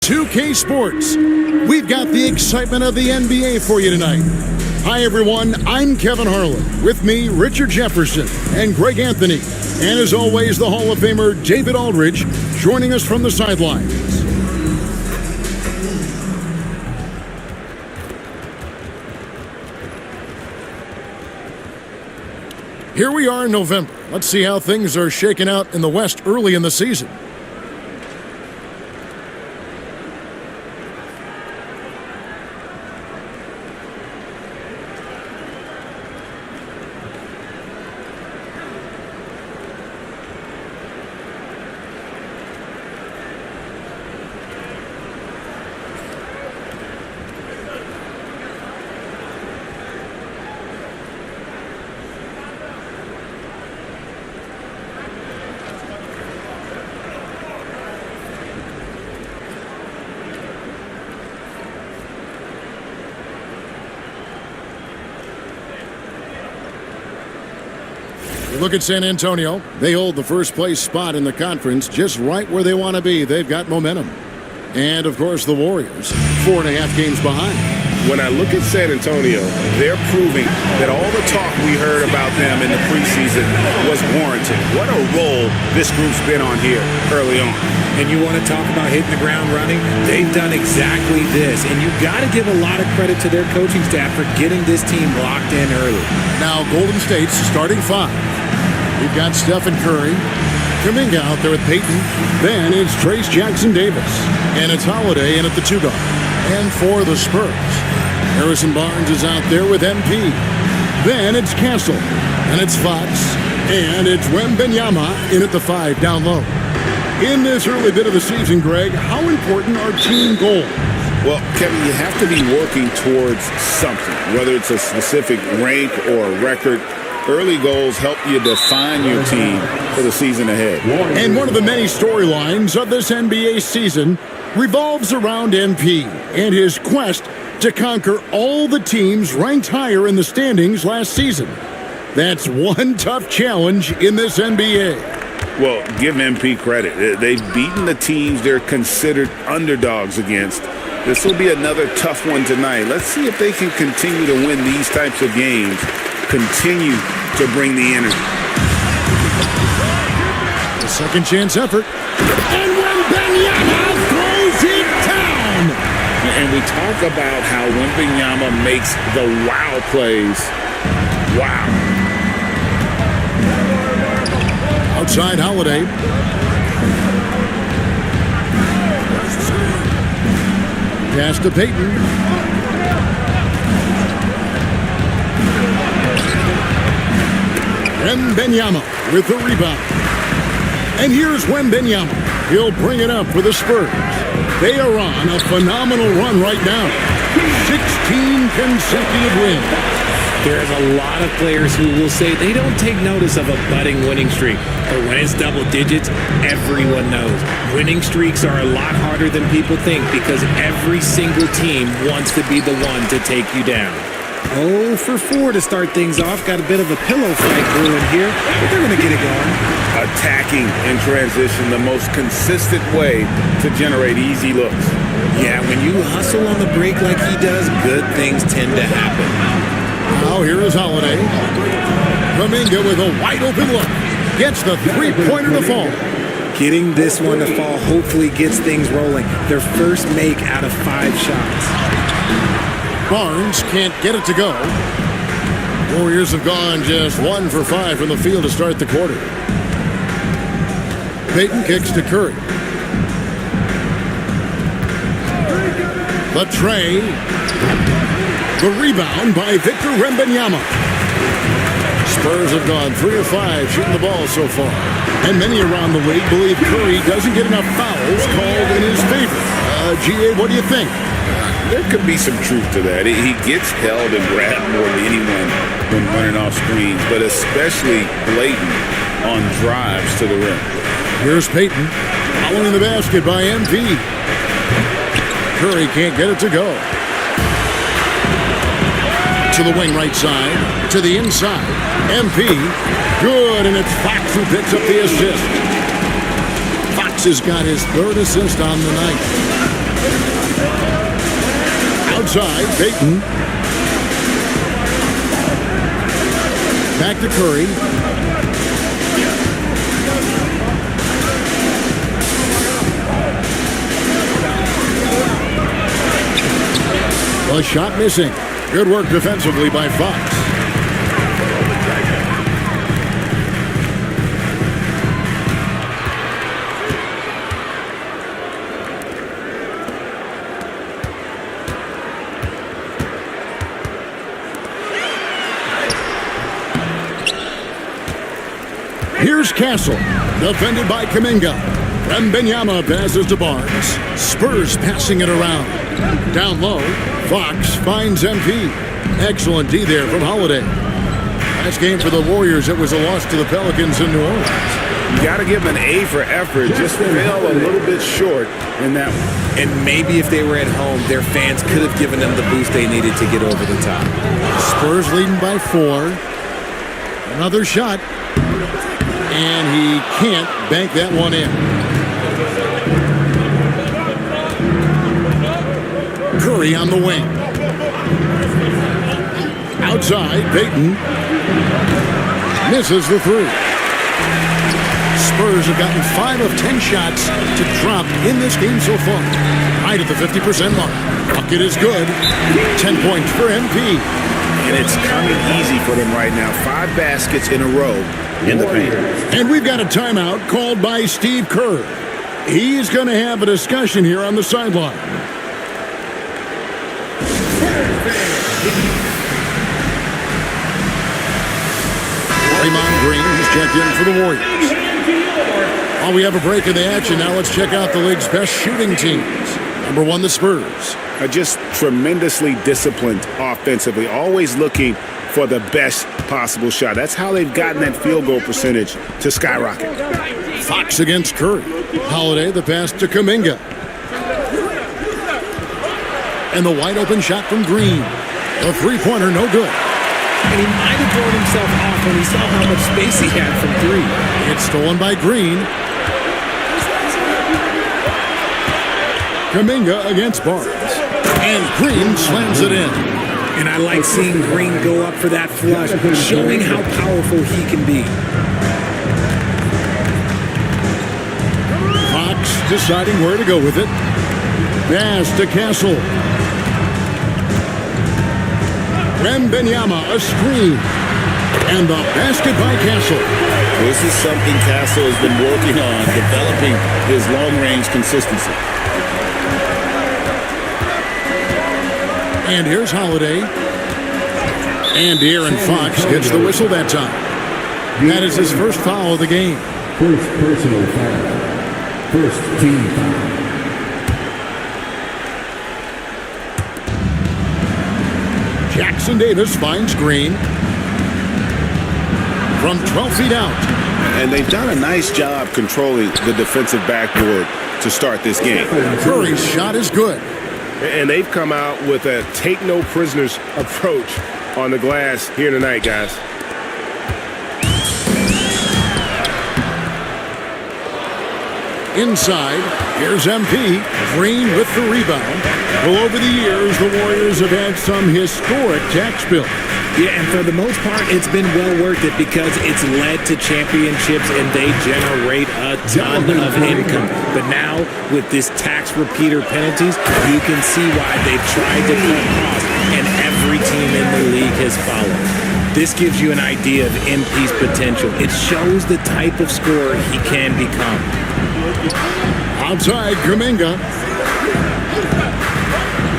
NBA2K Sports. We've got the excitement of the NBA for you tonight. Hi, everyone. I'm Kevin Harlan. With me, Richard Jefferson and Greg Anthony. And as always, the Hall of Famer David Aldridge joining us from the sidelines. Here we are in November. Let's see how things are shaking out in the West early in the season. Look at San Antonio. They hold the first place spot in the conference just right where they want to be. They've got momentum. And, of course, the Warriors, 4.5 games behind. When I look at San Antonio, they're proving that all the talk we heard about them in the preseason was warranted. What a role this group's been on here early on. And you want to talk about hitting the ground running? They've done exactly this. And you've got to give a lot of credit to their coaching staff for getting this team locked in early. Now, Golden State's starting 5. We've got Stephen Curry, Kuminga out there with Peyton. Then it's Trace Jackson-Davis. And it's Holiday in at the 2 guard. And for the Spurs, Harrison Barnes is out there with MP. Then it's Castle. And it's Fox. And it's Wembanyama in at the 5 down low. In this early bit of the season, Greg, how important are team goals? Well, Kevin, you have to be working towards something, whether it's a specific rank or a record. Early goals help you define your team for the season ahead. And one of the many storylines of this NBA season revolves around MP and his quest to conquer all the teams ranked higher in the standings last season. That's one tough challenge in this NBA. Well, give MP credit. They've beaten the teams they're considered underdogs against. This will be another tough one tonight. Let's see if they can continue to win these types of games. Continue to bring the energy. The second chance effort. And Wembanyama throws it down. And we talk about how Wembanyama makes the wow plays. Wow. Outside Holiday. Pass to Peyton. Wembanyama with the rebound. And here's Wembanyama. He'll bring it up for the Spurs. They are on a phenomenal run right now. 16 consecutive wins. There's a lot of players who will say they don't take notice of a budding winning streak. But when it's double digits, everyone knows. Winning streaks are a lot harder than people think because every single team wants to be the one to take you down. 0 for 4 to start things off. Got a bit of a pillow fight brewing here, but they're going to get it going. Attacking in transition, the most consistent way to generate easy looks. Yeah, when you hustle on the break like he does, good things tend to happen. Now here is Holiday. Kuminga with a wide open look. Gets the three-pointer to fall. Getting this one to fall hopefully gets things rolling. Their first make out of 5 shots. Barnes can't get it to go. Warriors have gone just 1 for 5 from the field to start the quarter. Peyton kicks to Curry. The tray. The rebound by Victor Wembanyama. Spurs have gone 3 of 5 shooting the ball so far. And many around the league believe Curry doesn't get enough fouls called in his favor. GA, what do you think? There could be some truth to that. He gets held and grabbed more than anyone when running off screens, but especially blatant on drives to the rim. Here's Peyton, following the basket by MP. Curry can't get it to go. To the wing right side, to the inside. MP, good, and it's Fox who picks up the assist. Fox has got his 3rd assist on the night. Outside, Payton. Back to Curry. A shot missing. Good work defensively by Fox. Here's Castle, defended by Kuminga. Wembanyama passes to Barnes. Spurs passing it around. Down low, Fox finds MP. Excellent D there from Holiday. Last game for the Warriors, it was a loss to the Pelicans in New Orleans. You got to give them an A for effort. Just fell a little bit short in that one. And maybe if they were at home, their fans could have given them the boost they needed to get over the top. Spurs leading by 4. Another shot. And he can't bank that one in. Curry on the wing. Outside, Payton. Misses the 3. Spurs have gotten 5 of 10 shots to drop in this game so far. Right at the 50% mark. Bucket is good. 10 points for MP. And it's coming easy for them right now. 5 baskets in a row in the paint. And we've got a timeout called by Steve Kerr. He's going to have a discussion here on the sideline. Draymond Green has checked in for the Warriors. While we have a break in the action, now let's check out the league's best shooting teams. Number 1, the Spurs. Are just tremendously disciplined offensively, always looking for the best possible shot. That's how they've gotten that field goal percentage to skyrocket. Fox against Curry. Holiday, the pass to Kuminga. And the wide open shot from Green. The three-pointer, no good. And he might have thrown himself off when he saw how much space he had from 3. It's stolen by Green. Kuminga against Barnes. And Green slams it in. And I like seeing Green go up for that flush, showing how powerful he can be. Fox deciding where to go with it. Pass to Castle. Wembanyama, a screen. And the basket by Castle. This is something Castle has been working on, developing his long-range consistency. And here's Holiday. And De'Aaron Fox gets the whistle that time. That is his first foul of the game. First personal foul. First team foul. Jackson Davis finds Green. From 12 feet out. And they've done a nice job controlling the defensive backboard to start this game. Curry's shot is good. And they've come out with a take-no-prisoners approach on the glass here tonight, guys. Inside, here's MP. Green with the rebound. Well, over the years, the Warriors have had some historic tax bills. Yeah, and for the most part, it's been well worth it because it's led to championships and they generate a ton of income. But now, with this tax repeater penalties, you can see why they've tried to cut costs, and every team in the league has followed. This gives you an idea of MP's potential. It shows the type of scorer he can become. Outside, Kuminga.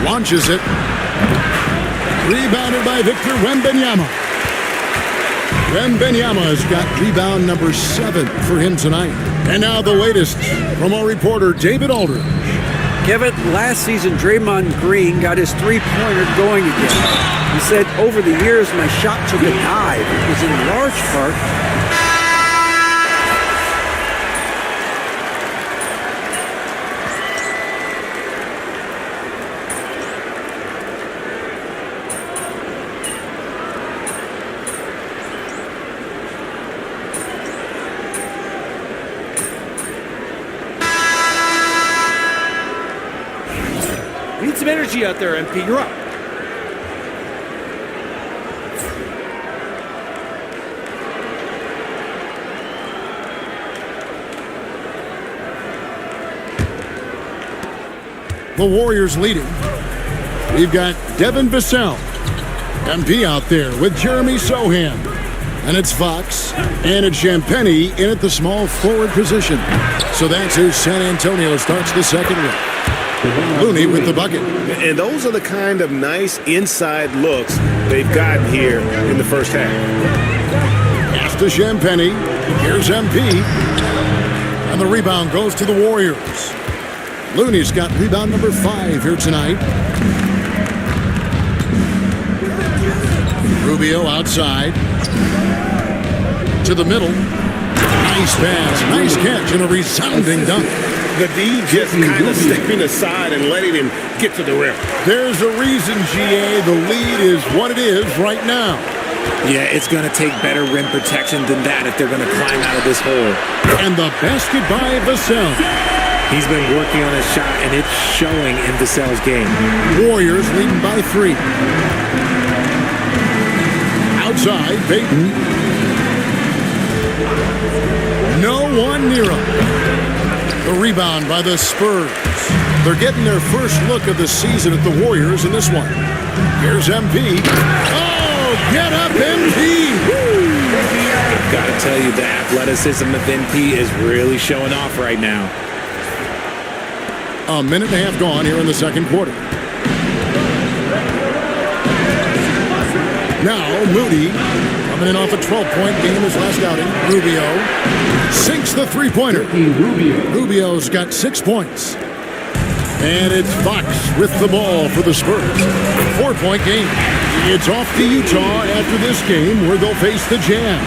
Launches it. Rebounded by Victor Wembanyama. Wembanyama has got rebound number 7 for him tonight. And now the latest from our reporter, David Aldridge. Kevin, last season, Draymond Green got his three-pointer going again. He said, over the years, my shot took a dive. It was in large part strategy out there, MP. You're up. The Warriors leading. We've got Devin Vassell, MP out there with Jeremy Sohan. And it's Fox and it's Champagnie in at the small forward position. So that's who San Antonio starts the second with. Looney with the bucket. And those are the kind of nice inside looks they've gotten here in the first half. Pass to Champagnie. Here's MP. And the rebound goes to the Warriors. Looney's got rebound number 5 here tonight. Rubio outside. To the middle. Nice pass. Nice catch and a resounding dunk. The D just kind of stepping aside and letting him get to the rim. There's a reason, GA. The lead is what it is right now. Yeah, it's going to take better rim protection than that if they're going to climb out of this hole. And the basket by Vassell. He's been working on his shot, and it's showing in Vassell's game. Warriors leading by 3. Outside, Payton. No one near him. The rebound by the Spurs. They're getting their first look of the season at the Warriors in this one. Here's MP. Oh, get up, MP! I've got to tell you, the athleticism of MP is really showing off right now. A minute and a half gone here in the second quarter. Now, Moody, coming in off a 12-point game his last outing. Rubio sinks the three-pointer. Rubio's got 6 points. And it's Fox with the ball for the Spurs. 4-point game. It's off to Utah after this game where they'll face the Jazz.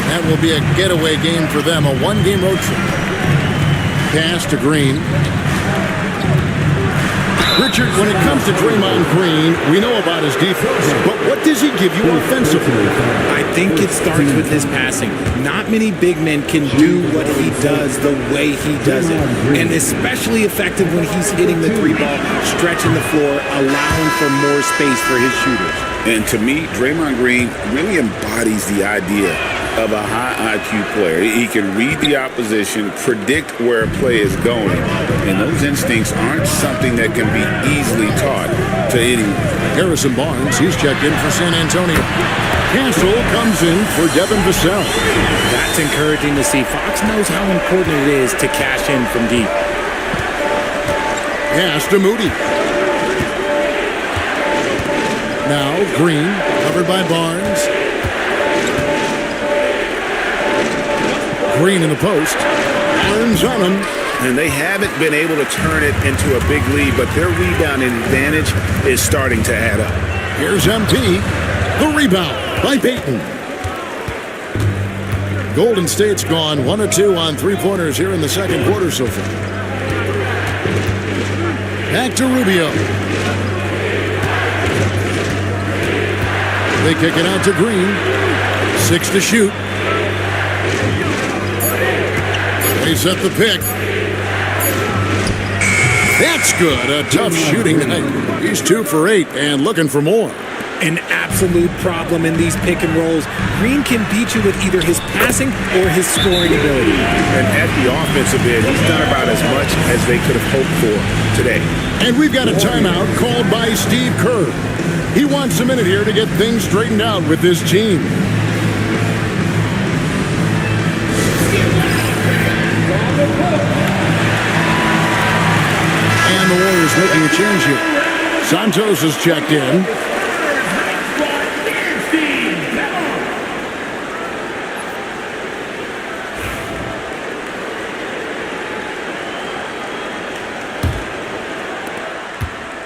That will be a getaway game for them, a one-game road trip. Pass to Green. Richard, when it comes to Draymond Green, we know about his defense, but what does he give you offensively? I think it starts with his passing. Not many big men can do what he does the way he does it, and especially effective when he's hitting the 3-ball, stretching the floor, allowing for more space for his shooters. And to me, Draymond Green really embodies the idea of a high IQ player. He can read the opposition, predict where a play is going, and those instincts aren't something that can be easily taught to anyone. Harrison Barnes, he's checked in for San Antonio. Castle comes in for Devin Vassell. That's encouraging to see. Fox knows how important it is to cash in from deep. Pass to Moody. Now Green, covered by Barnes. Green in the post. Barnes on him. And they haven't been able to turn it into a big lead, but their rebounding advantage is starting to add up. Here's MP. The rebound by Payton. Golden State's gone 1 of 2 on three-pointers here in the second quarter so far. Back to Rubio. They kick it out to Green. 6 to shoot. They set the pick. That's good. A tough shooting night. He's 2 for 8 and looking for more. An absolute problem in these pick and rolls. Green can beat you with either his passing or his scoring ability. And at the offensive end, he's done about as much as they could have hoped for today. And we've got a timeout called by Steve Kerr. He wants a minute here to get things straightened out with this team. And the Warriors making a change here. Santos has checked in.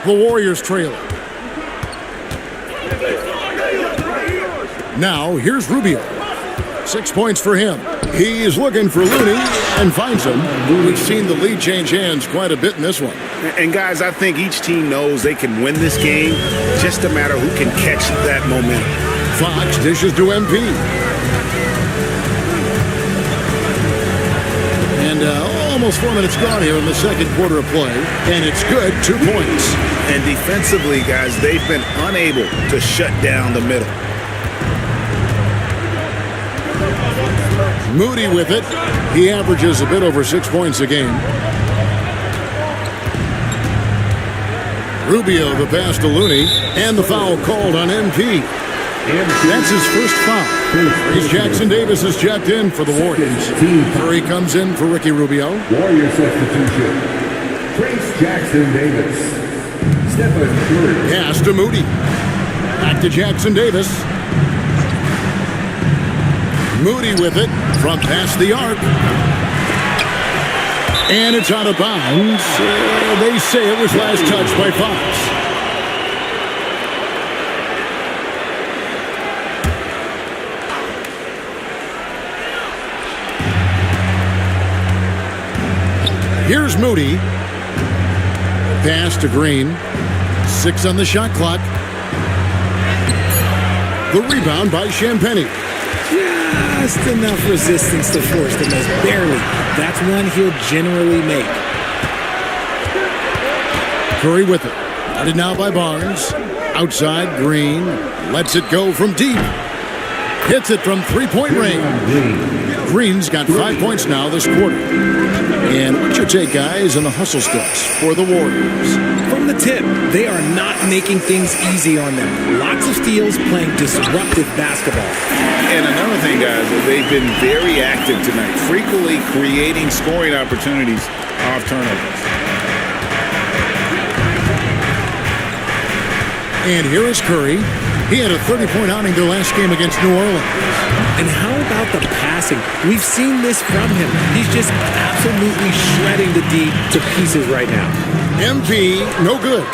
The Warriors trail it. Now, here's Rubio. 6 points for him. He is looking for Looney and finds him. We've seen the lead change hands quite a bit in this one. And guys, I think each team knows they can win this game. Just a matter who can catch that momentum. Fox dishes to MP. And Almost 4 minutes gone here in the second quarter of play, and it's good, 2 points. And defensively, guys, they've been unable to shut down the middle. Moody with it. He averages a bit over 6 points a game. Rubio the pass to Looney, and the foul called on MP. That's his first foul. Trace Jackson-Davis is checked in for the Warriors. Curry comes in for Ricky Rubio. Warrior substitution. Trace Jackson-Davis. Stephen Curry. Pass to Moody. Back to Jackson-Davis. Moody with it from past the arc. And it's out of bounds. They say it was last touched by Fox. Here's Moody. Pass to Green. 6 on the shot clock. The rebound by Champagnie. Just enough resistance to force the miss. Barely. That's one he'll generally make. Curry with it. Guarded now by Barnes. Outside, Green. Lets it go from deep. Hits it from three-point range. Green's got 5 points now this quarter. And what's your take, guys, on the hustle steps for the Warriors? From the tip, they are not making things easy on them. Lots of steals, playing disruptive basketball. And another thing, guys, they've been very active tonight, frequently creating scoring opportunities off turnovers. And here is Curry. He had a 30-point outing their last game against New Orleans. And how about the passing? We've seen this from him. He's just absolutely shredding the D to pieces right now. MP, no good.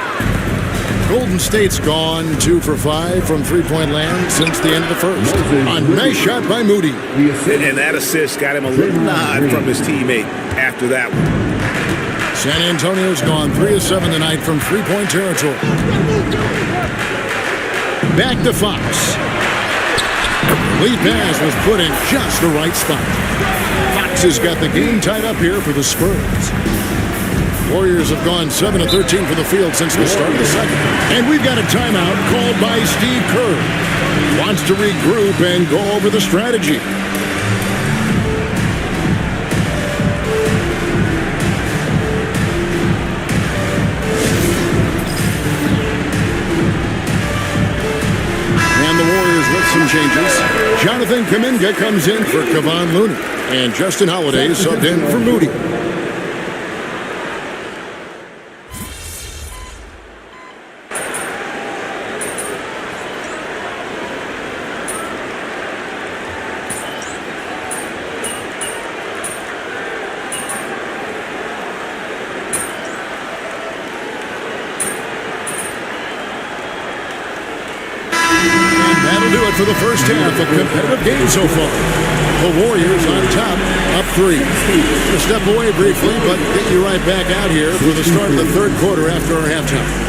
Golden State's gone 2 for 5 from three-point land since the end of the first. A nice shot by Moody. And that assist got him a little nod from his teammate after that one. San Antonio's gone 3 of 7 tonight from three-point territory. Back to Fox. Lead pass was put in just the right spot. Fox has got the game tied up here for the Spurs. Warriors have gone 7 of 13 from the field since the start of the second. And we've got a timeout called by Steve Kerr. Wants to regroup and go over the strategy. And the Warriors with some changes. Jonathan Kuminga comes in for Kevon Looney. And Justin Holiday subbed in for Moody. For the first half, a competitive game so far. The Warriors on top, up 3. We'll step away briefly, but get you right back out here for the start of the third quarter after our halftime.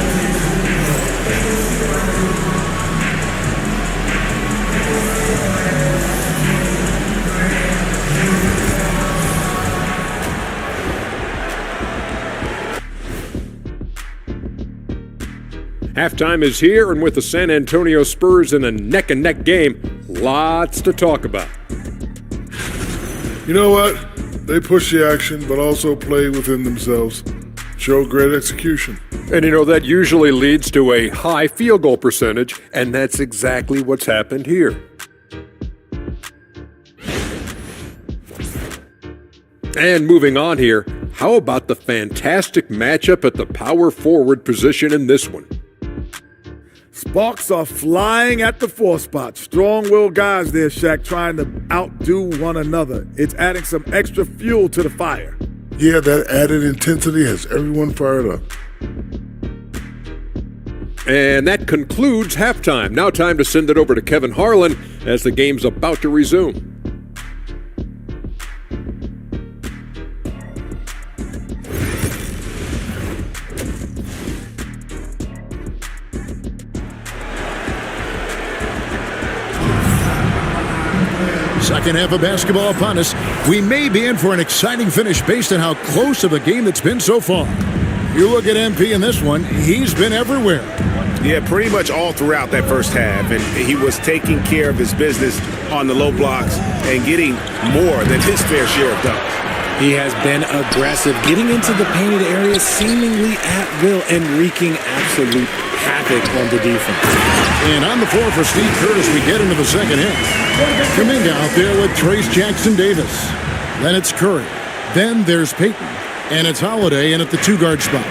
Halftime is here, and with the San Antonio Spurs in a neck-and-neck game, lots to talk about. You know what? They push the action, but also play within themselves. Show great execution. And you know, that usually leads to a high field goal percentage, and that's exactly what's happened here. And moving on here, how about the fantastic matchup at the power forward position in this one? Sparks are flying at the 4 spot. Strong-willed guys there, Shaq, trying to outdo one another. It's adding some extra fuel to the fire. Yeah, that added intensity has everyone fired up. And that concludes halftime. Now time to send it over to Kevin Harlan as the game's about to resume. Second half of basketball upon us. We may be in for an exciting finish based on how close of a game that's been so far. You look at MP in this one, he's been everywhere. Yeah, pretty much all throughout that first half. And he was taking care of his business on the low blocks and getting more than his fair share of dunks. He has been aggressive, getting into the painted area seemingly at will and wreaking absolute havoc on the defense. And on the floor for Steve Kerr as we get into the second half. Kuminga out there with Trace Jackson Davis. Then it's Curry. Then there's Payton. And it's Holiday in at the two-guard spot.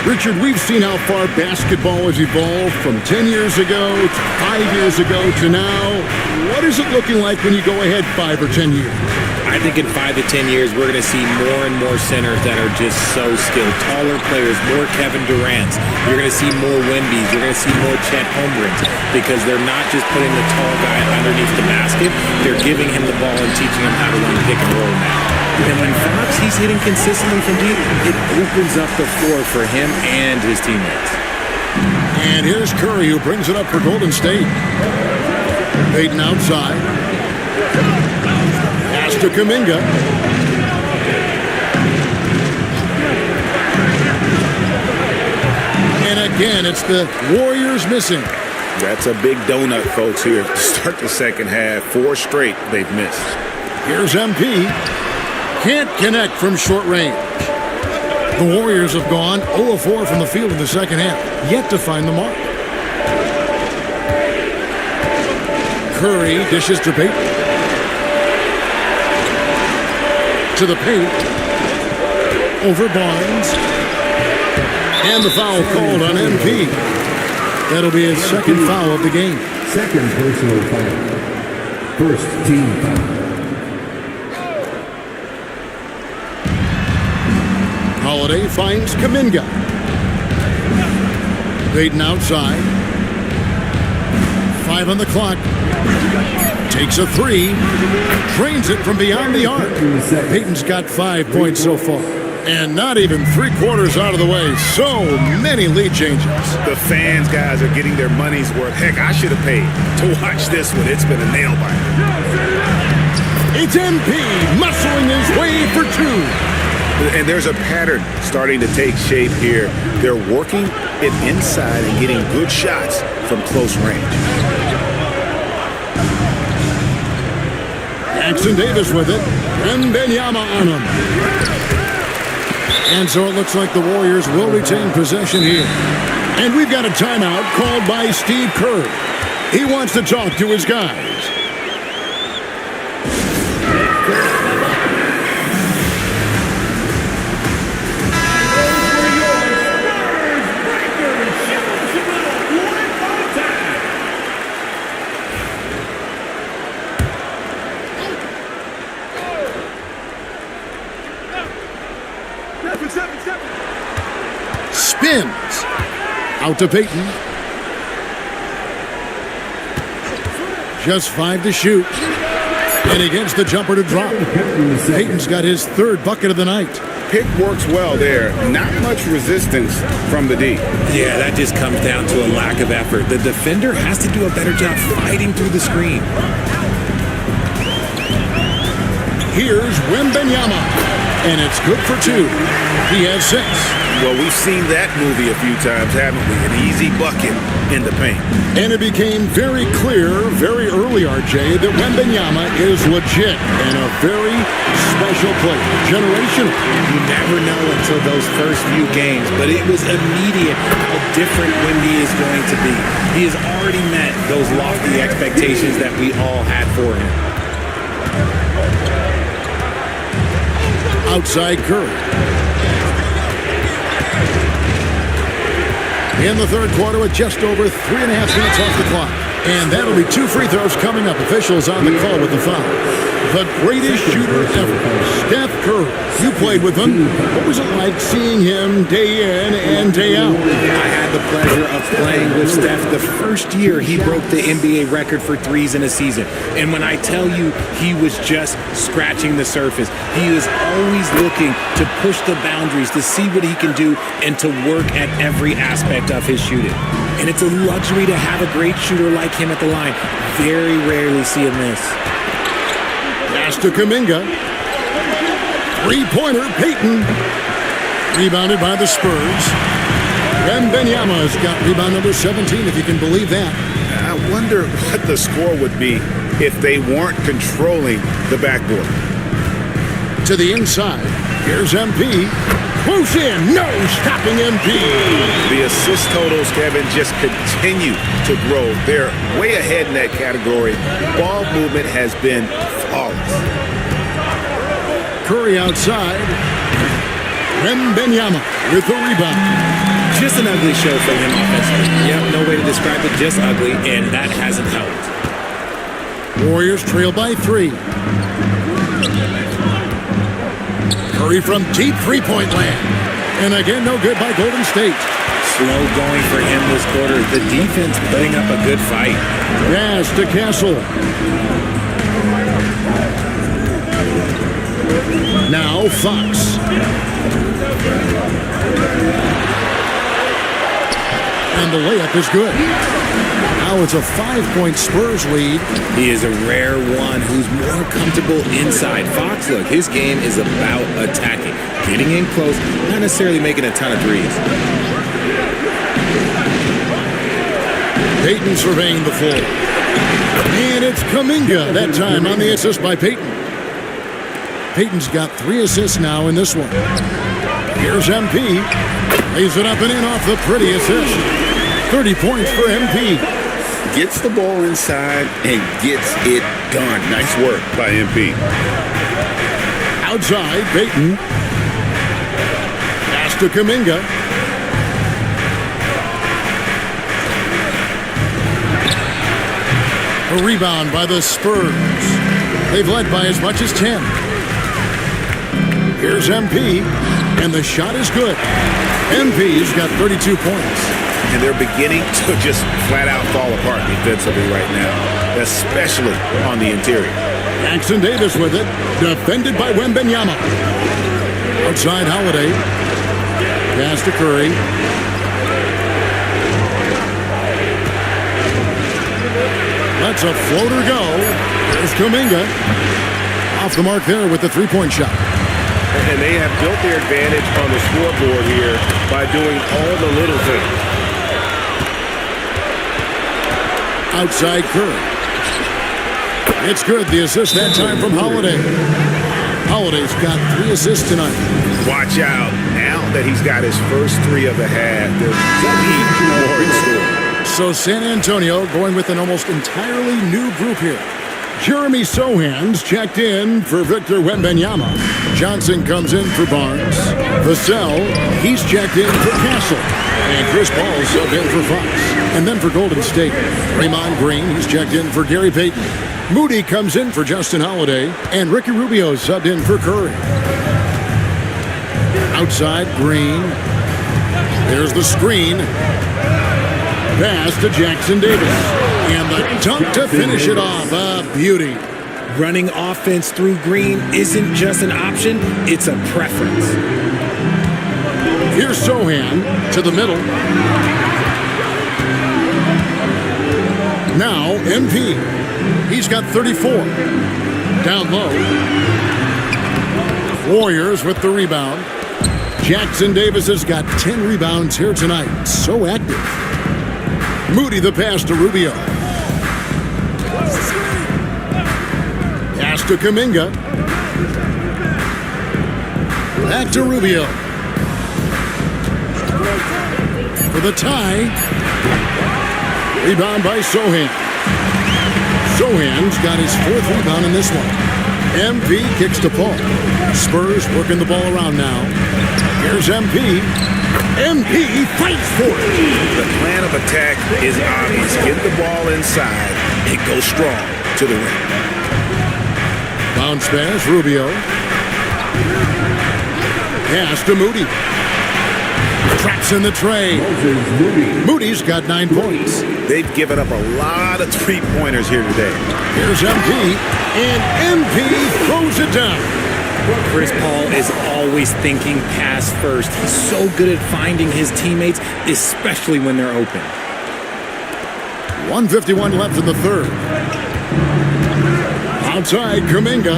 Richard, we've seen how far basketball has evolved from 10 years ago to 5 years ago to now. What is it looking like when you go ahead 5 or 10 years? I think in 5 to 10 years, we're going to see more and more centers that are just so skilled. Taller players, more Kevin Durant's. You're going to see more Wembys. You're going to see more Chet Holmgrens because they're not just putting the tall guy underneath the basket. They're giving him the ball and teaching him how to run pick and roll now. And when Fox, he's hitting consistently from deep, it opens up the floor for him and his teammates. And here's Curry who brings it up for Golden State. Payton outside. Pass to Kuminga. And again, it's the Warriors missing. That's a big donut, folks, here to start the second half. 4 straight they've missed. Here's MP. Can't connect from short range. The Warriors have gone 0 of 4 from the field in the second half, yet to find the mark. Curry dishes to Payton. To the paint. Over Barnes. And the foul called on MP. That'll be his second foul of the game. Second personal foul. First team foul. Holiday finds Kuminga. Payton outside. 5 on the clock. Takes a 3. Drains it from beyond the arc. Payton's got 5 points so far. And not even 3/4 out of the way. So many lead changes. The fans, guys, are getting their money's worth. Heck, I should have paid to watch this one. It's been a nail biter. It's MP muscling his way for 2. And there's a pattern starting to take shape here. They're working it inside and getting good shots from close range. Jackson Davis with it. And Benyama on him. And so it looks like the Warriors will retain possession here. And we've got a timeout called by Steve Kerr. He wants to talk to his guys. Spins. Out to Payton. Just 5 to shoot. And he gets the jumper to drop. Payton's got his 3rd bucket of the night. Pick works well there. Not much resistance from the D. Yeah, that just comes down to a lack of effort. The defender has to do a better job fighting through the screen. Here's Wembanyama. And it's good for 2. He has 6. Well, we've seen that movie a few times, haven't we? An easy bucket in the paint. And it became very clear very early, RJ, that Wembanyama is legit and a very special player. Generational. You never know until those first few games, but it was immediate how different Wemby is going to be. He has already met those lofty expectations that we all had for him. Outside Curry. In the 3rd quarter with just over 3.5 minutes off the clock. And that'll be 2 free throws coming up. Officials on the call with the foul. The greatest shooter ever, Steph Curry. You played with him. What was it like seeing him day in and day out? I had the pleasure of playing with Steph the first year he broke the NBA record for threes in a season. And when I tell you he was just scratching the surface, he is always looking to push the boundaries, to see what he can do, and to work at every aspect of his shooting. And it's a luxury to have a great shooter like him at the line. Very rarely see him miss. Pass to Kuminga. Three-pointer, Payton. Rebounded by the Spurs. Wembanyama's got rebound number 17, if you can believe that. I wonder what the score would be if they weren't controlling the backboard. To the inside. Here's MP. Close in. No stopping MP. The assist totals, Kevin, just continue to grow. They're way ahead in that category. Ball movement has been flawless. Curry outside. Wembanyama with the rebound. Just an ugly show from him offensively. Yep, no way to describe it, just ugly, and that hasn't helped. Warriors trail by 3. Curry from deep three-point land. And again, no good by Golden State. Slow going for him this quarter. The defense putting up a good fight. Pass to Castle. Now Fox. And the layup is good. Now it's a 5-point Spurs lead. He is a rare one who's more comfortable inside. Fox, look, his game is about attacking, getting in close, not necessarily making a ton of threes. Payton surveying the floor. And it's Kuminga that time on the assist by Payton. Payton's got 3 assists now in this one. Here's MP. Lays it up and in off the pretty assist. 30 points for MP. Gets the ball inside and gets it done. Nice work by MP. Outside, Payton. Pass to Kuminga. A rebound by the Spurs. They've led by as much as 10. Here's MP, and the shot is good. MP's got 32 points. And they're beginning to just flat out fall apart defensively right now, especially on the interior. Jackson Davis with it, defended by Wembanyama. Outside Holiday. Pass to Curry. Lets a floater go. There's Kuminga. Off the mark there with the three-point shot. And they have built their advantage on the scoreboard here by doing all the little things. Outside Curry. It's good. The assist that time from Holiday. Holiday's got 3 assists tonight. Watch out. Now that he's got his first 3 of the half, there's going to be more in store. So San Antonio going with an almost entirely new group here. Jeremy Sohan's checked in for Victor Wembanyama. Johnson comes in for Barnes. Vassell, he's checked in for Castle. And Chris Paul subbed in for Fox. And then for Golden State, Draymond Green, he's checked in for Gary Payton. Moody comes in for Justin Holiday. And Ricky Rubio subbed in for Curry. Outside, Green. There's the screen. Pass to Jackson Davis. And the dunk to finish it off. A beauty. Running offense through Green isn't just an option, it's a preference. Here's Sohan to the middle. Now MP. He's got 34. Down low. Warriors with the rebound. Jackson Davis has got 10 rebounds here tonight. So active. Moody the pass to Rubio. Pass to Kuminga. Back to Rubio. For the tie. Rebound by Sohan. Sohan's got his 4th rebound in this one. MP kicks to Paul. Spurs working the ball around now. Here's MP. MP fights for it. The plan of attack is obvious. Get the ball inside and go strong to the rim. Bounce pass, Rubio. Pass to Moody. Traps in the tray. Moody's got 9 points. They've given up a lot of three-pointers here today. Here's MP, and MP throws it down. Chris Paul is always thinking pass first. He's so good at finding his teammates, especially when they're open. 1:51 left in the third. Outside, Kuminga.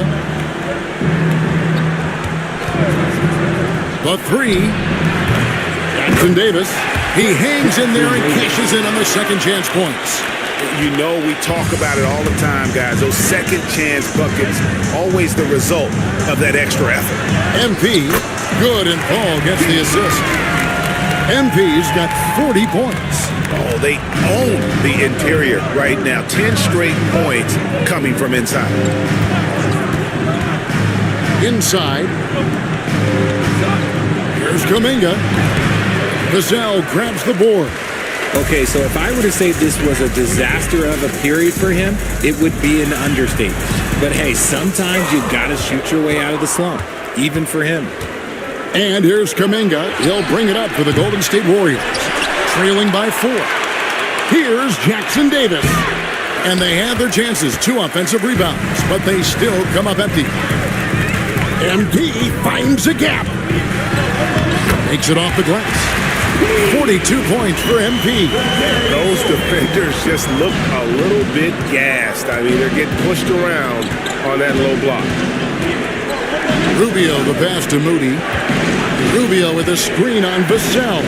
The three. Jackson Davis. He hangs in there and cashes in on the second chance points. You know we talk about it all the time, guys. Those second chance buckets, always the result of that extra effort. MP, good, and Paul gets the assist. MP's got 40 points. Oh, they own the interior right now. 10 straight points coming from inside. Inside. Here's Kuminga. Vassell grabs the board. Okay, so if I were to say this was a disaster of a period for him, it would be an understatement. But hey, sometimes you got to shoot your way out of the slump, even for him. And here's Kuminga. He'll bring it up for the Golden State Warriors, trailing by 4. Here's Jackson Davis. And they have their chances, 2 offensive rebounds, but they still come up empty. MP finds a gap. Makes it off the glass. 42 points for MP. Those defenders just look a little bit gassed. I mean, they're getting pushed around on that low block. Rubio, the pass to Moody. Rubio with a screen on Vassell.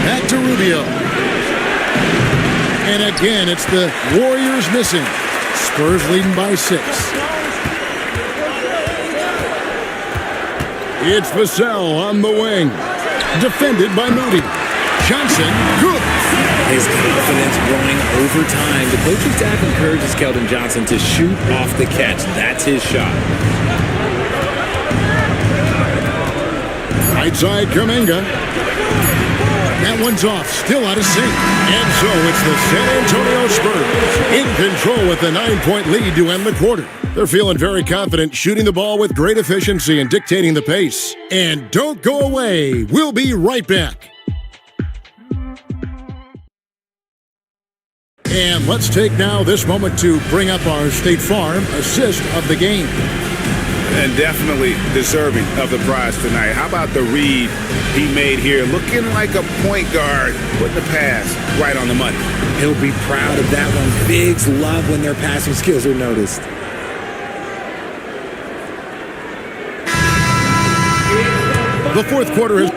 Back to Rubio. And again, it's the Warriors missing. Spurs leading by 6. It's Vassell on the wing. Defended by Moody. Johnson, good. His confidence growing over time. The coaching staff encourages Keldon Johnson to shoot off the catch. That's his shot. Right side, Kuminga. That one's off, still out of sync. And so it's the San Antonio Spurs in control with a 9-point lead to end the quarter. They're feeling very confident, shooting the ball with great efficiency and dictating the pace. And don't go away. We'll be right back. And let's take now this moment to bring up our State Farm assist of the game. And definitely deserving of the prize tonight. How about the read he made here? Looking like a point guard, putting the pass right on the money. He'll be proud of that one. Bigs love when their passing skills are noticed. The fourth quarter is...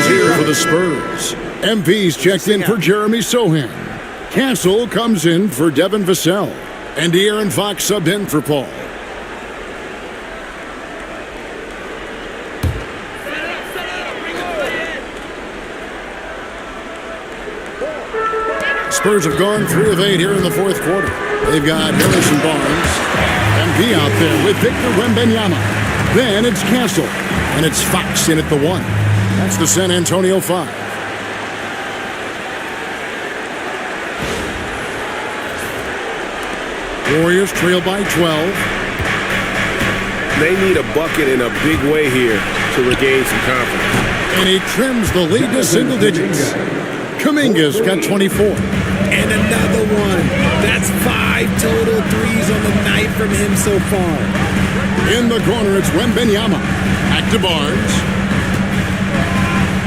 here for the Spurs. MP's checked in for Jeremy Sohan. Cancel comes in for Devin Vassell. And De'Aaron Fox subbed in for Paul. Spurs have gone 3 of 8 here in the fourth quarter. They've got Harrison Barnes. MP out there with Victor Wembanyama. Then it's Cancel. And it's Fox in at the 1. That's the San Antonio 5. Warriors trail by 12. They need a bucket in a big way here to regain some confidence. And he trims the lead to single digits. Kuminga's got 24. And another one. That's 5 total threes on the night from him so far. In the corner, it's Wembanyama. Back to Barnes.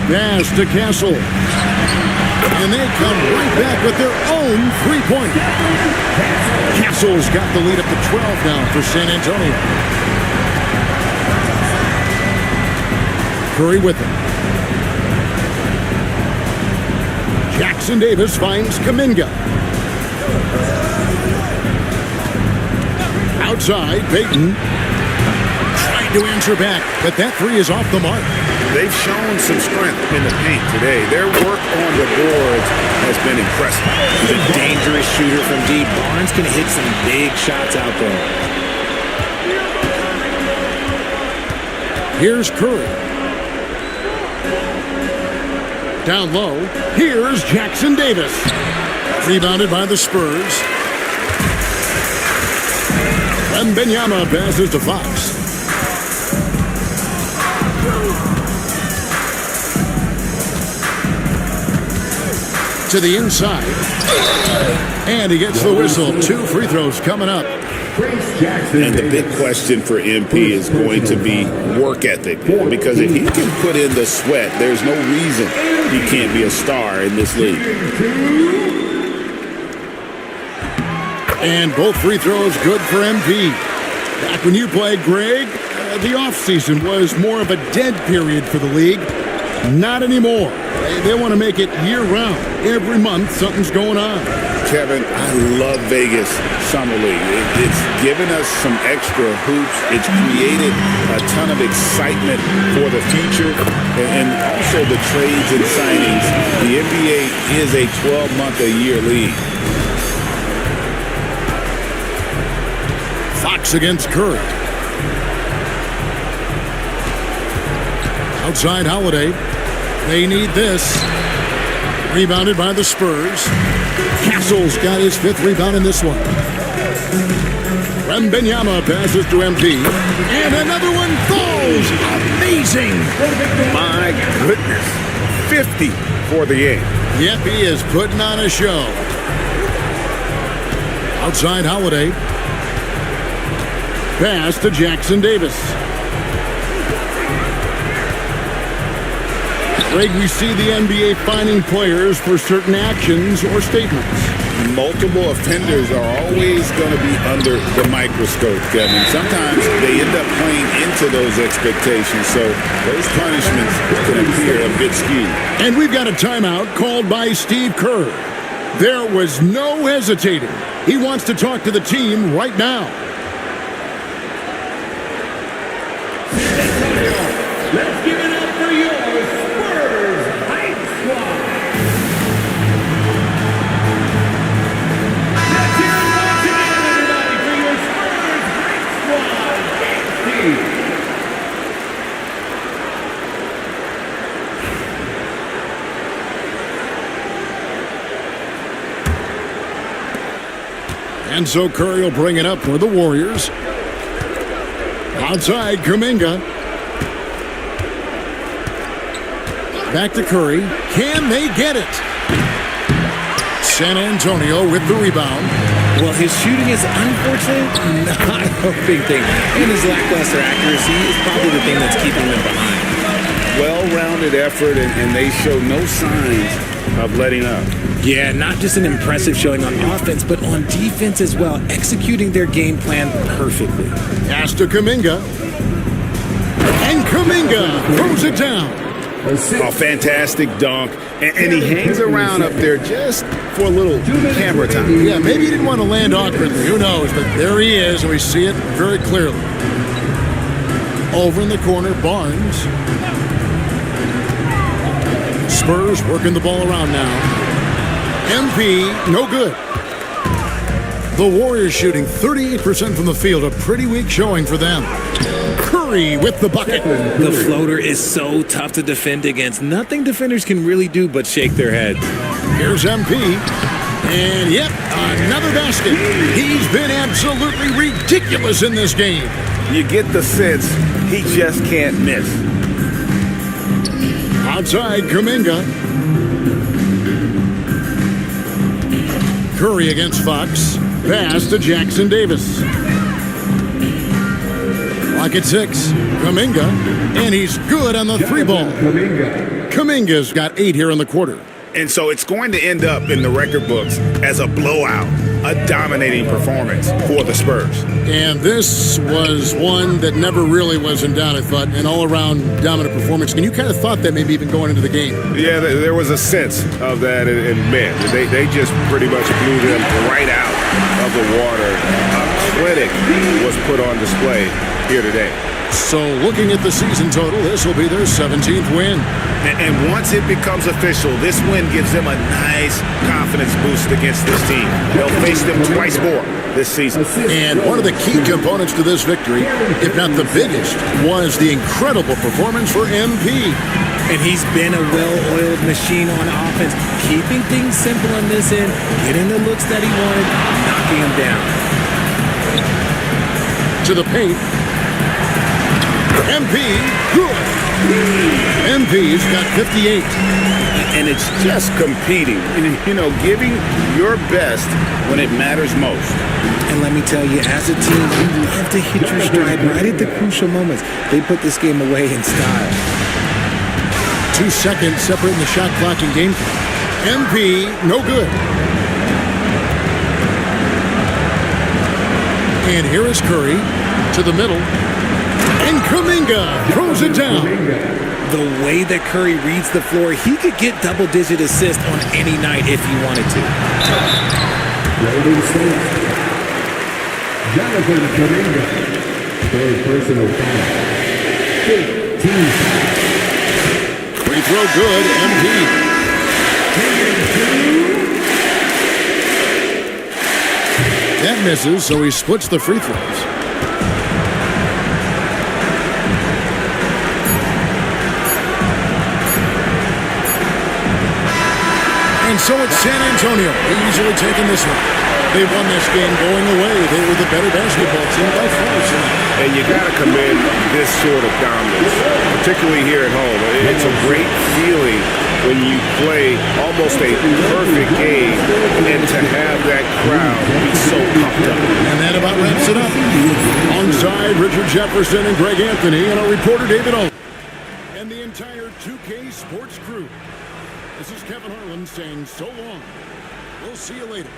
Pass to Castle. And they come right back with their own three-pointer. Castle's got the lead up to 12 now for San Antonio. Curry with him. Jackson Davis finds Kuminga. Outside, Payton. Trying to answer back, but that 3 is off the mark. They've shown some strength in the paint today. Their work on the boards has been impressive. He's a dangerous shooter from deep. Barnes can hit some big shots out there. Here's Curry. Down low, here's Jackson Davis. Rebounded by the Spurs. Wembanyama passes to Fox. to the inside. And he gets the whistle. 2 free throws coming up. And the big question for MP is going to be work ethic. Because if he can put in the sweat, there's no reason he can't be a star in this league. And both free throws good for MP. Back when you played, Greg, the offseason was more of a dead period for the league. Not anymore. They want to make it year-round. Every month, something's going on. Kevin, I love Vegas Summer League. It's given us some extra hoops. It's created a ton of excitement for the future. And also the trades and signings. The NBA is a 12-month-a-year league. Fox against Curry. Outside Holiday. They need this. Rebounded by the Spurs. Castle's got his 5th rebound in this one. Wembanyama passes to MP. And another one falls. Amazing. My goodness. 50 for the game. Yep, he is putting on a show. Outside Holiday. Pass to Jackson Davis. Greg, we see the NBA fining players for certain actions or statements. Multiple offenders are always going to be under the microscope, Kevin. Sometimes they end up playing into those expectations, so those punishments can appear a bit skewed. And we've got a timeout called by Steve Kerr. There was no hesitating. He wants to talk to the team right now. Let's give it up for your Spurs Hype Squad. Let's hear it once again, everybody, for your Spurs Hype Squad. And so Curry will bring it up for the Warriors. Outside, Kuminga. Back to Curry. Can they get it? San Antonio with the rebound. Well, his shooting is unfortunately not a big thing. And his lackluster accuracy is probably the thing that's keeping them behind. Well-rounded effort, and they show no signs of letting up. Yeah, not just an impressive showing on offense, but on defense as well, executing their game plan perfectly. Pass to Kuminga. And Kuminga throws it down. A fantastic dunk, and he hangs around up there just for a little camera time. Yeah, maybe he didn't want to land awkwardly. Who knows? But there he is, and we see it very clearly. Over in the corner, Barnes. Spurs working the ball around now. MP, no good. The Warriors shooting 38% from the field, a pretty weak showing for them. Curry with the bucket. The floater is so tough to defend against. Nothing defenders can really do but shake their heads. Here's MP. And yep, another basket. He's been absolutely ridiculous in this game. You get the sense he just can't miss. Outside, Kuminga. Curry against Fox. Pass to Jackson Davis. Clock at 6. Kuminga. And he's good on the 3-ball. Kuminga's got 8 here in the quarter. And so it's going to end up in the record books as a blowout, a dominating performance for the Spurs. And this was one that never really was in doubt, I thought, an all-around dominant performance. And you kind of thought that maybe even going into the game. Yeah, there was a sense of that, and man, they just pretty much blew them right out of the water. A clinic was put on display here today. So looking at the season total, this will be their 17th win. And once it becomes official, this win gives them a nice confidence boost against this team. They'll face them twice more this season. And one of the key components to this victory, if not the biggest, was the incredible performance for MP. And he's been a well-oiled machine on offense, keeping things simple on this end, getting the looks that he wanted, knocking them down. To the paint. MP, good. MP's got 58. And it's just competing, giving your best when it matters most. And let me tell you, as a team, you love to hit your stride right at the crucial moments. They put this game away in style. 2 seconds separating the shot clock and game clock. MP, no good. And here is Curry to the middle. And Kuminga throws it down. The way that Curry reads the floor, he could get double-digit assists on any night if he wanted to. Jonathan Kuminga, third personal foul. 15. Free throw good, MP. That misses, so he splits the free throws. And so it's San Antonio, easily taking this one. They won this game going away. They were the better basketball team by far tonight. And you got to commend this sort of dominance, particularly here at home. It's a great feeling when you play almost a perfect game and to have that crowd be so pumped up. And that about wraps it up. Alongside Richard Jefferson and Greg Anthony and our reporter David Owen. And the entire 2K Sports crew. This is Kevin Harlan saying so long. We'll see you later.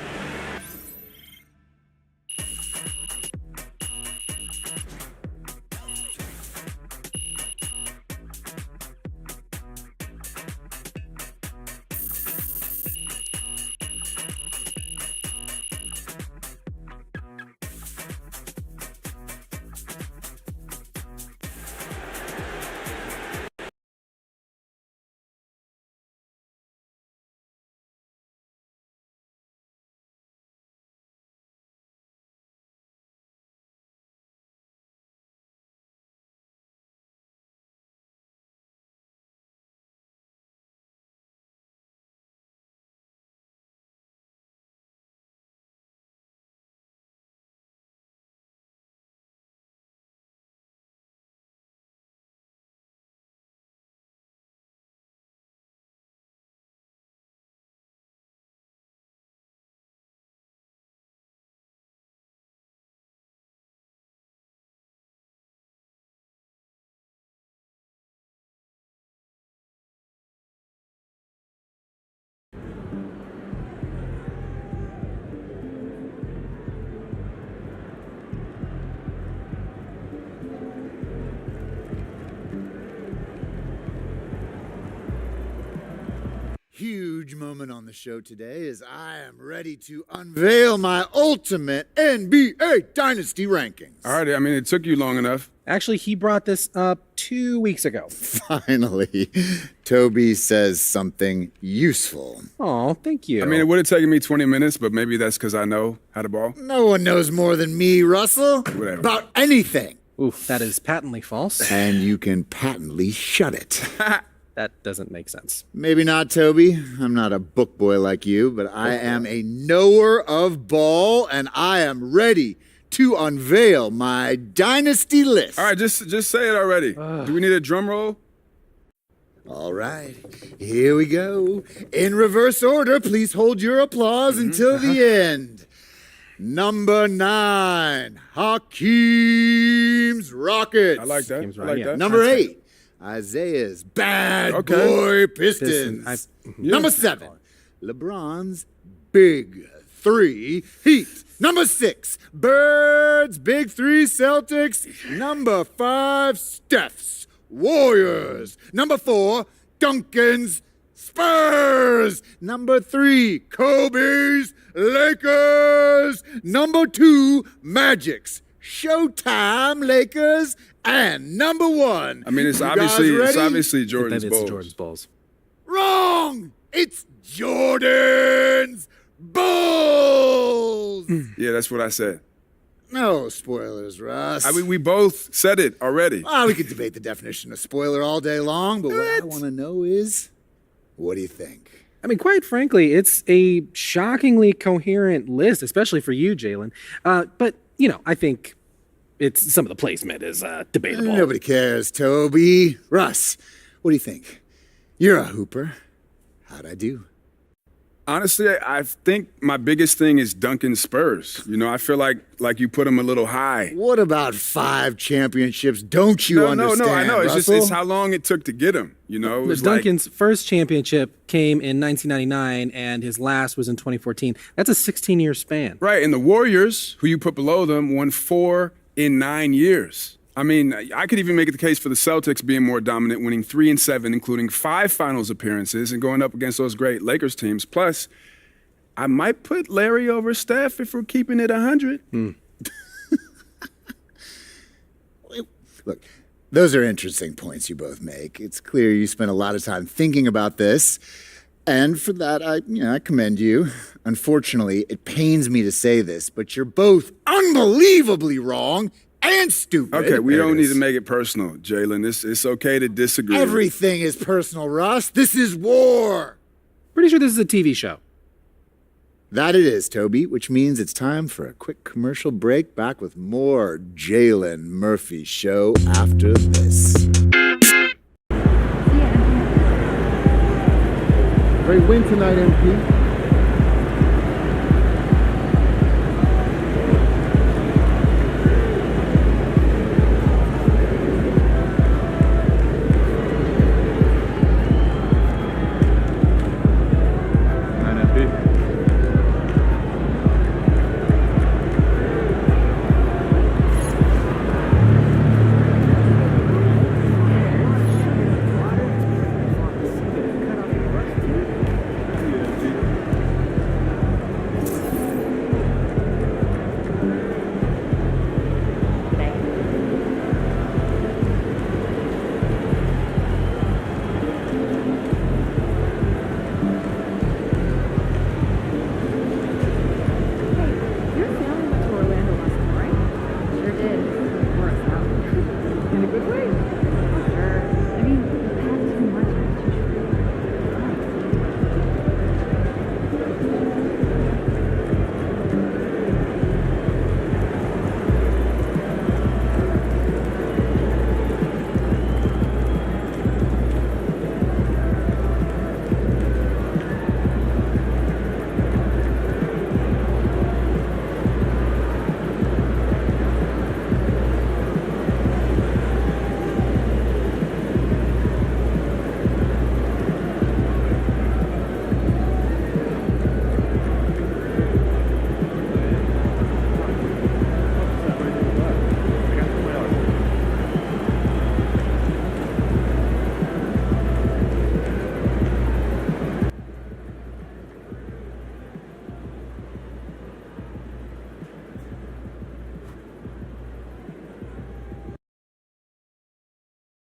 Huge moment on the show today as I am ready to unveil my ultimate NBA Dynasty rankings. All right, I mean, it took you long enough. Actually, he brought this up 2 weeks ago. Finally, Toby says something useful. Oh, thank you. I mean, it would have taken me 20 minutes, but maybe that's because I know how to ball. No one knows more than me, Russell, Whatever. about anything. Oof, that is patently false. And you can patently shut it. That doesn't make sense. Maybe not, Toby. I'm not a book boy like you, but I am a knower of ball, and I am ready to unveil my dynasty list. All right, just say it already. Do we need a drum roll? All right, here we go. In reverse order, please hold your applause until the end. Number 9, Hakeem's Rockets. I like that. Seems I right, like yeah. that. Number 8, Isaiah's Bad Boy Pistons. Number 7, LeBron's Big 3 Heat. Number 6, Birds Big 3 Celtics. Number 5, Steph's Warriors. Number 4, Duncan's Spurs. Number 3, Kobe's Lakers. Number 2, Magic's Showtime Lakers. And number 1. I mean, it's You obviously guys ready? Jordan's That is Bulls. Jordan's Bulls. Wrong! It's Jordan's Bulls! Yeah, that's what I said. No spoilers, Russ. I mean, we both said it already. We could debate the definition of spoiler all day long, but what I want to know is, what do you think? I mean, quite frankly, it's a shockingly coherent list, especially for you, Jalen. But, I think it's some of the placement is debatable. Nobody cares, Toby. Russ, what do you think? You're a hooper. How'd I do? Honestly, I think my biggest thing is Duncan Spurs. You know, I feel like you put him a little high. What about 5 championships? Don't you understand, No, I know. It's Russell? it's how long it took to get him. You know, it was Duncan's first championship came in 1999, and his last was in 2014. That's a 16-year span. Right, and the Warriors, who you put below them, won 4 in 9 years. I mean, I could even make the case for the Celtics being more dominant, winning 3 and 7, including 5 finals appearances and going up against those great Lakers teams. Plus, I might put Larry over Steph if we're keeping it 100. Look, those are interesting points you both make. It's clear you spent a lot of time thinking about this. And for that, I commend you. Unfortunately, it pains me to say this, but you're both unbelievably wrong and stupid. Okay, we don't need to make it personal, Jalen. It's okay to disagree. Everything is personal, Russ. This is war. Pretty sure this is a TV show. That it is, Toby, which means it's time for a quick commercial break. Back with more Jalen Murphy Show after this. Great win tonight, MP.